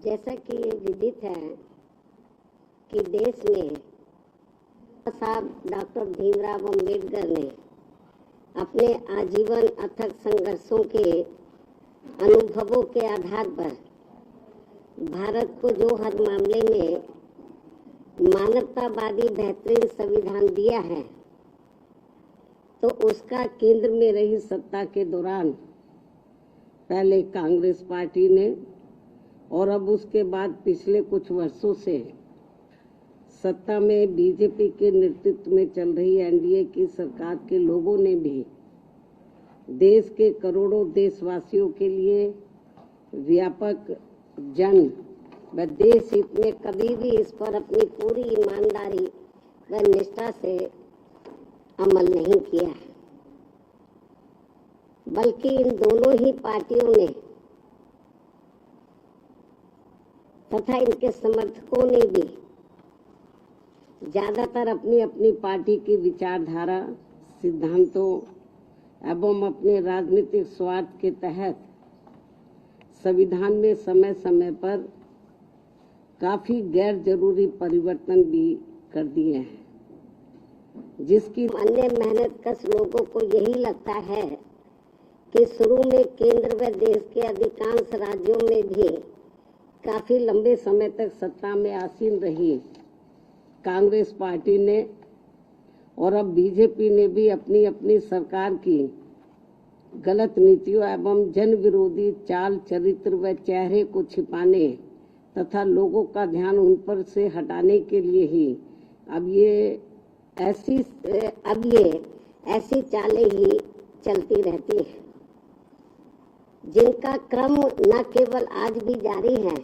जैसा कि ये विदित है कि देश में साहब डॉक्टर भीमराव अम्बेडकर ने अपने आजीवन अथक संघर्षों के अनुभवों के आधार पर भारत को जो हर मामले में मानवतावादी बेहतरीन संविधान दिया है, तो उसका केंद्र में रही सत्ता के दौरान पहले कांग्रेस पार्टी ने और अब उसके बाद पिछले कुछ वर्षों से सत्ता में बीजेपी के नेतृत्व में चल रही एनडीए की सरकार के लोगों ने भी देश के करोड़ों देशवासियों के लिए व्यापक जन व देश हित में कभी भी इस पर अपनी पूरी ईमानदारी व निष्ठा से अमल नहीं किया है, बल्कि इन दोनों ही पार्टियों ने तथा इनके समर्थकों ने भी ज्यादातर अपनी अपनी पार्टी की विचारधारा, सिद्धांतों एवं अपने राजनीतिक स्वार्थ के तहत संविधान में समय समय पर काफी गैर जरूरी परिवर्तन भी कर दिए हैं, जिसकी अन्य मेहनतकश लोगों को यही लगता है कि शुरू में केंद्र व देश के अधिकांश राज्यों में भी काफी लंबे समय तक सत्ता में आसीन रही कांग्रेस पार्टी ने और अब बीजेपी ने भी अपनी अपनी सरकार की गलत नीतियों एवं जन विरोधी चाल चरित्र व चेहरे को छिपाने तथा लोगों का ध्यान उन पर से हटाने के लिए ही अब ये ऐसी चालें ही चलती रहती हैं, जिनका क्रम न केवल आज भी जारी है,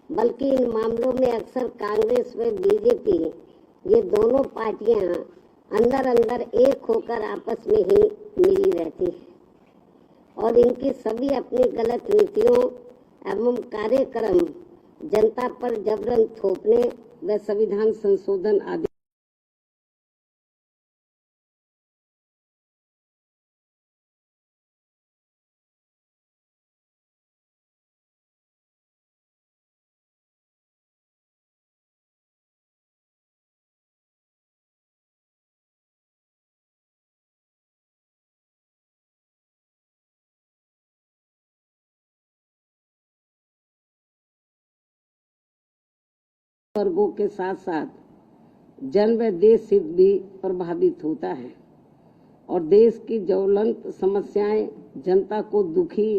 बल्कि इन मामलों में अक्सर कांग्रेस व बीजेपी ये दोनों पार्टियां अंदर अंदर एक होकर आपस में ही मिली रहती है और इनकी सभी अपनी गलत नीतियों एवं कार्यक्रम जनता पर जबरन थोपने व संविधान संशोधन आदि वर्गों के साथ साथ जन व देश हित भी प्रभावित होता है और देश की ज्वलंत समस्याएं जनता को दुखी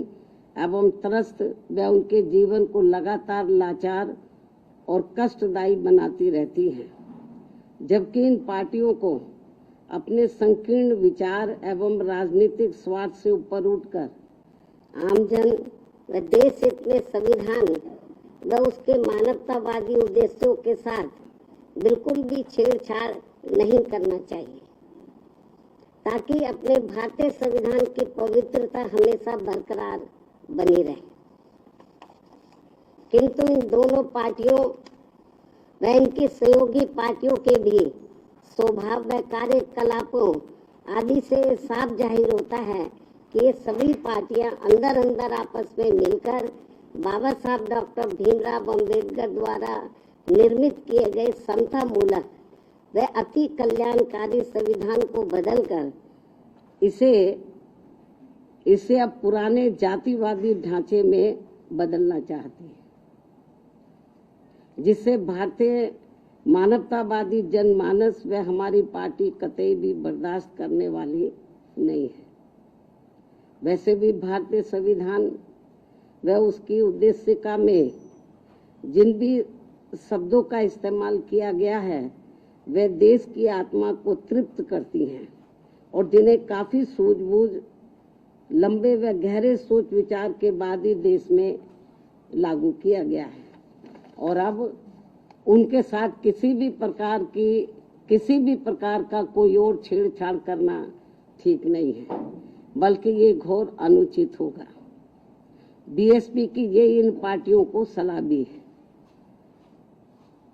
एवं त्रस्त व उनके जीवन को लगातार लाचार और कष्टदायी बनाती रहती हैं, जबकि इन पार्टियों को अपने संकीर्ण विचार एवं राजनीतिक स्वार्थ से ऊपर उठकर आमजन व देश हित में संविधान व उसके मानवतावादी उद्देश्यों के साथ बिल्कुल भी छेड़छाड़ नहीं करना चाहिए, ताकि अपने भारतीय संविधान की पवित्रता हमेशा बरकरार बनी रहे। किंतु इन दोनों पार्टियों व इनकी सहयोगी पार्टियों के भी स्वभाव व कार्यकलापों आदि से साफ जाहिर होता है कि ये सभी पार्टियां अंदर अंदर आपस में मिलकर बाबा साहब डॉक्टर भीमराव अम्बेडकर द्वारा निर्मित किए गए समता मूलक व अति कल्याणकारी संविधान को बदलकर इसे अब पुराने जातिवादी ढांचे में बदलना चाहती है, जिससे भारतीय मानवतावादी जनमानस व हमारी पार्टी कतई भी बर्दाश्त करने वाली नहीं है। वैसे भी भारतीय संविधान व उसकी उद्देशिका में जिन भी शब्दों का इस्तेमाल किया गया है वे देश की आत्मा को तृप्त करती हैं और जिन्हें काफी सूझबूझ लंबे व गहरे सोच विचार के बाद ही देश में लागू किया गया है और अब उनके साथ किसी भी प्रकार का कोई और छेड़छाड़ करना ठीक नहीं है, बल्कि ये घोर अनुचित होगा। बीएसपी की ये इन पार्टियों को सलाह भी है,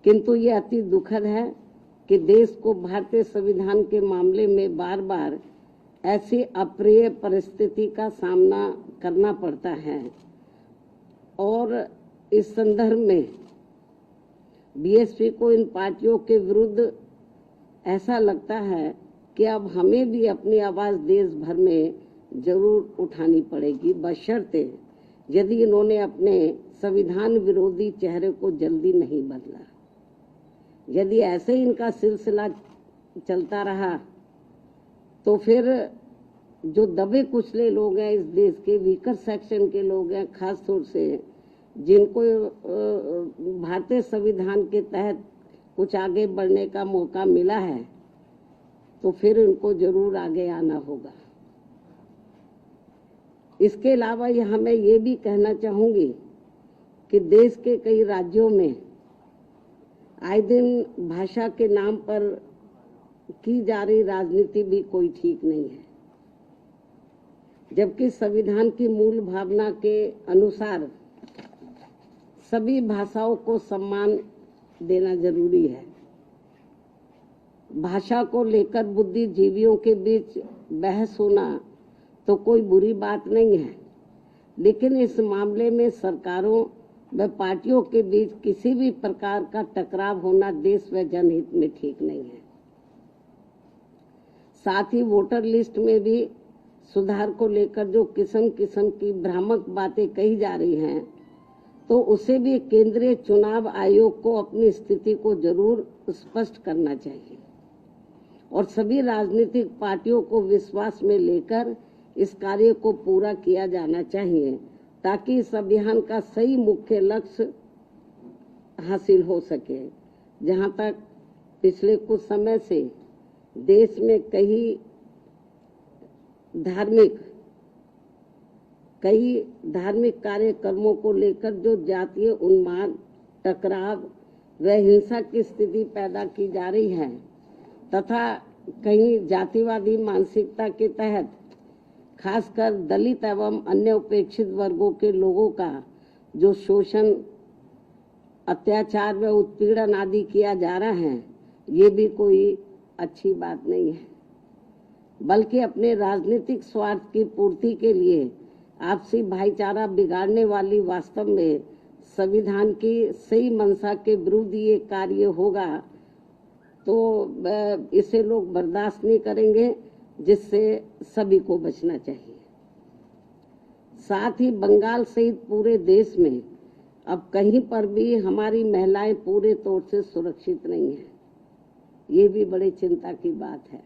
किंतु ये अति दुखद है कि देश को भारतीय संविधान के मामले में बार बार ऐसी अप्रिय परिस्थिति का सामना करना पड़ता है और इस संदर्भ में बीएसपी को इन पार्टियों के विरुद्ध ऐसा लगता है कि अब हमें भी अपनी आवाज देश भर में जरूर उठानी पड़ेगी, बशर्ते यदि इन्होंने अपने संविधान विरोधी चेहरे को जल्दी नहीं बदला। यदि ऐसे ही इनका सिलसिला चलता रहा तो फिर जो दबे कुचले लोग हैं, इस देश के वीकर सेक्शन के लोग हैं, खास तौर से जिनको भारतीय संविधान के तहत कुछ आगे बढ़ने का मौका मिला है, तो फिर उनको जरूर आगे आना होगा। इसके अलावा यहाँ मैं ये भी कहना चाहूंगी कि देश के कई राज्यों में आए दिन भाषा के नाम पर की जा रही राजनीति भी कोई ठीक नहीं है, जबकि संविधान की मूल भावना के अनुसार सभी भाषाओं को सम्मान देना जरूरी है। भाषा को लेकर बुद्धिजीवियों के बीच बहस होना तो कोई बुरी बात नहीं है, लेकिन इस मामले में सरकारों व पार्टियों के बीच किसी भी प्रकार का टकराव होना देश व जनहित में ठीक नहीं है। साथ ही वोटर लिस्ट में भी सुधार को लेकर जो किस्म किस्म की भ्रामक बातें कही जा रही हैं, तो उसे भी केंद्रीय चुनाव आयोग को अपनी स्थिति को जरूर स्पष्ट करना चाहिए और सभी राजनीतिक पार्टियों को विश्वास में लेकर इस कार्य को पूरा किया जाना चाहिए, ताकि इस अभियान का सही मुख्य लक्ष्य हासिल हो सके। जहां तक पिछले कुछ समय से देश में कई धार्मिक कार्यक्रमों को लेकर जो जातीय उन्माद, टकराव व हिंसा की स्थिति पैदा की जा रही है तथा कहीं जातिवादी मानसिकता के तहत खासकर दलित एवं अन्य उपेक्षित वर्गों के लोगों का जो शोषण, अत्याचार व उत्पीड़न आदि किया जा रहा है, ये भी कोई अच्छी बात नहीं है, बल्कि अपने राजनीतिक स्वार्थ की पूर्ति के लिए आपसी भाईचारा बिगाड़ने वाली वास्तव में संविधान की सही मंशा के विरुद्ध ये कार्य होगा, तो इसे लोग बर्दाश्त नहीं करेंगे, जिससे सभी को बचना चाहिए। साथ ही बंगाल सहित पूरे देश में अब कहीं पर भी हमारी महिलाएं पूरे तौर से सुरक्षित नहीं है, ये भी बड़ी चिंता की बात है।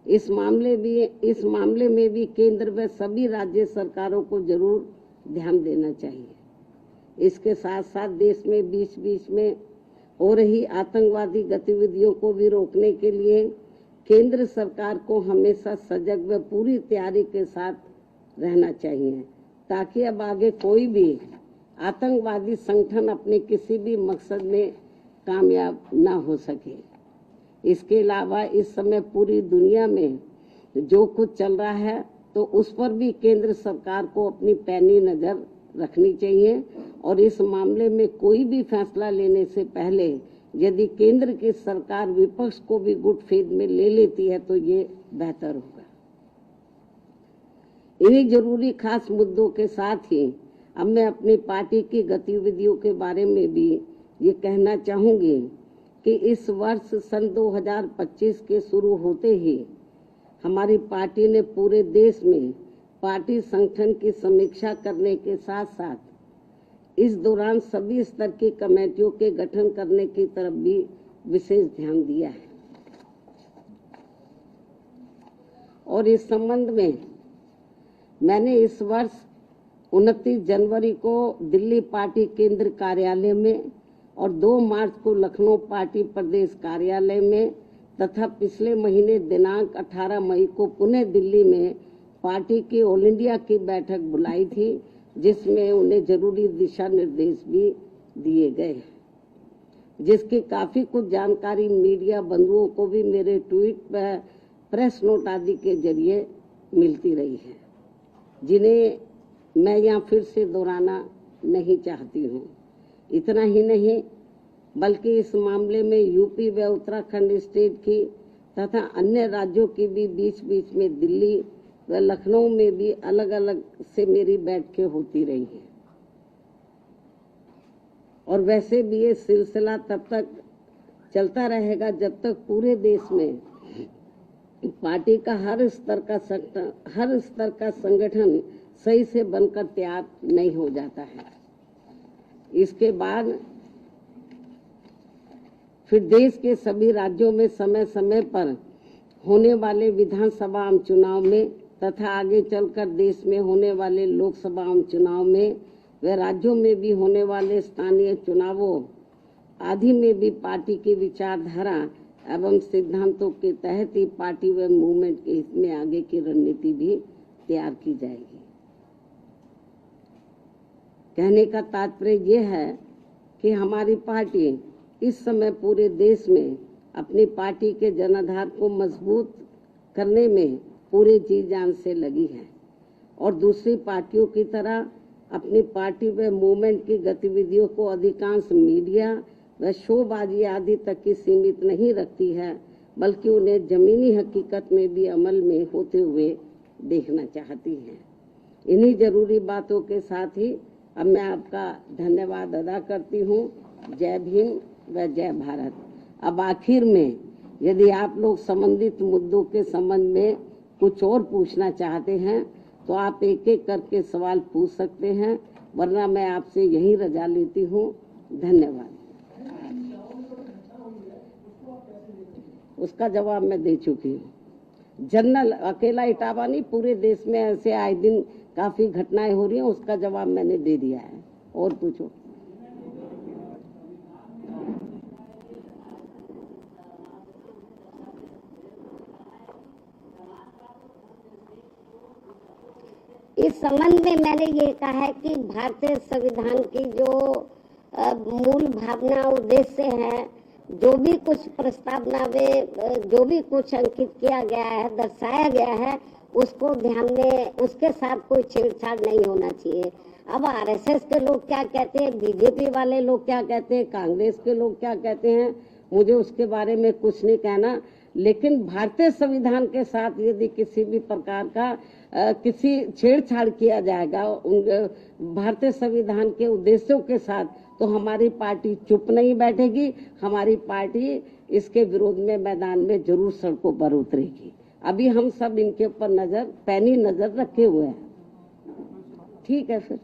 इस मामले में भी केंद्र व सभी राज्य सरकारों को जरूर ध्यान देना चाहिए। इसके साथ साथ देश में बीच बीच में हो रही आतंकवादी गतिविधियों को भी रोकने के लिए केंद्र सरकार को हमेशा सजग व पूरी तैयारी के साथ रहना चाहिए, ताकि अब आगे कोई भी आतंकवादी संगठन अपने किसी भी मकसद में कामयाब ना हो सके। इसके अलावा इस समय पूरी दुनिया में जो कुछ चल रहा है, तो उस पर भी केंद्र सरकार को अपनी पैनी नजर रखनी चाहिए और इस मामले में कोई भी फैसला लेने से पहले यदि केंद्र की सरकार विपक्ष को भी गुड फेथ में ले लेती है तो ये बेहतर होगा। इन्हीं जरूरी खास मुद्दों के साथ ही अब मैं अपनी पार्टी की गतिविधियों के बारे में भी ये कहना चाहूंगी कि इस वर्ष सन 2025 के शुरू होते ही हमारी पार्टी ने पूरे देश में पार्टी संगठन की समीक्षा करने के साथ साथ इस दौरान सभी स्तर की कमेटियों के गठन करने की तरफ भी विशेष ध्यान दिया है। और इस संबंध में मैंने इस वर्ष 29 जनवरी को दिल्ली पार्टी केंद्र कार्यालय में और 2 मार्च को लखनऊ पार्टी प्रदेश कार्यालय में तथा पिछले महीने दिनांक 18 मई को पुणे दिल्ली में पार्टी की ऑल इंडिया की बैठक बुलाई थी, जिसमें उन्हें जरूरी दिशा निर्देश भी दिए गए, जिसकी काफी कुछ जानकारी मीडिया बंधुओं को भी मेरे ट्वीट व प्रेस नोट आदि के जरिए मिलती रही है, जिन्हें मैं यहाँ फिर से दोहराना नहीं चाहती हूँ। इतना ही नहीं बल्कि इस मामले में यूपी व उत्तराखंड स्टेट की तथा अन्य राज्यों की भी बीच बीच में दिल्ली व लखनऊ में भी अलग अलग से मेरी बैठकें होती रही हैं। और वैसे भी ये सिलसिला तब तक चलता रहेगा जब तक पूरे देश में पार्टी का हर स्तर का संगठन सही से बनकर तैयार नहीं हो जाता है। इसके बाद फिर देश के सभी राज्यों में समय समय पर होने वाले विधानसभा आम चुनाव में तथा आगे चलकर देश में होने वाले लोकसभा आम चुनाव में व राज्यों में भी होने वाले स्थानीय चुनावों आदि में भी पार्टी की विचारधारा एवं सिद्धांतों के तहत ही पार्टी व मूवमेंट के हित में आगे की रणनीति भी तैयार की जाएगी। कहने का तात्पर्य यह है कि हमारी पार्टी इस समय पूरे देश में अपनी पार्टी के जनाधार को मजबूत करने में पूरे जी जान से लगी है और दूसरी पार्टियों की तरह अपनी पार्टी व मूवमेंट की गतिविधियों को अधिकांश मीडिया व शोबाजी आदि तक की सीमित नहीं रखती है, बल्कि उन्हें जमीनी हकीकत में भी अमल में होते हुए देखना चाहती है। इन्हीं जरूरी बातों के साथ ही अब मैं आपका धन्यवाद अदा करती हूँ। जय भीम व जय भारत। अब आखिर में यदि आप लोग संबंधित मुद्दों के संबंध में कुछ और पूछना चाहते हैं तो आप एक एक करके सवाल पूछ सकते हैं, वरना मैं आपसे यही रजा लेती हूँ। धन्यवाद। उसका जवाब मैं दे चुकी हूँ। जनरल अकेला इटावा नहीं, पूरे देश में ऐसे आए दिन काफी घटनाएं हो रही हैं, उसका जवाब मैंने दे दिया है। और पूछो। इस संबंध में मैंने ये कहा है कि भारतीय संविधान की जो मूल भावना उद्देश्य है, जो भी कुछ प्रस्तावना में जो भी कुछ अंकित किया गया है, दर्शाया गया है, उसको ध्यान में, उसके साथ कोई छेड़छाड़ नहीं होना चाहिए। अब आरएसएस के लोग क्या कहते हैं, बीजेपी वाले लोग क्या कहते हैं, कांग्रेस के लोग क्या कहते हैं, मुझे उसके बारे में कुछ नहीं कहना। लेकिन भारतीय संविधान के साथ यदि किसी भी प्रकार का किसी छेड़छाड़ किया जाएगा भारतीय संविधान के उद्देश्यों के साथ, तो हमारी पार्टी चुप नहीं बैठेगी। हमारी पार्टी इसके विरोध में मैदान में जरूर सड़कों पर उतरेगी। अभी हम सब इनके ऊपर पैनी नजर रखे हुए हैं। ठीक है फिर।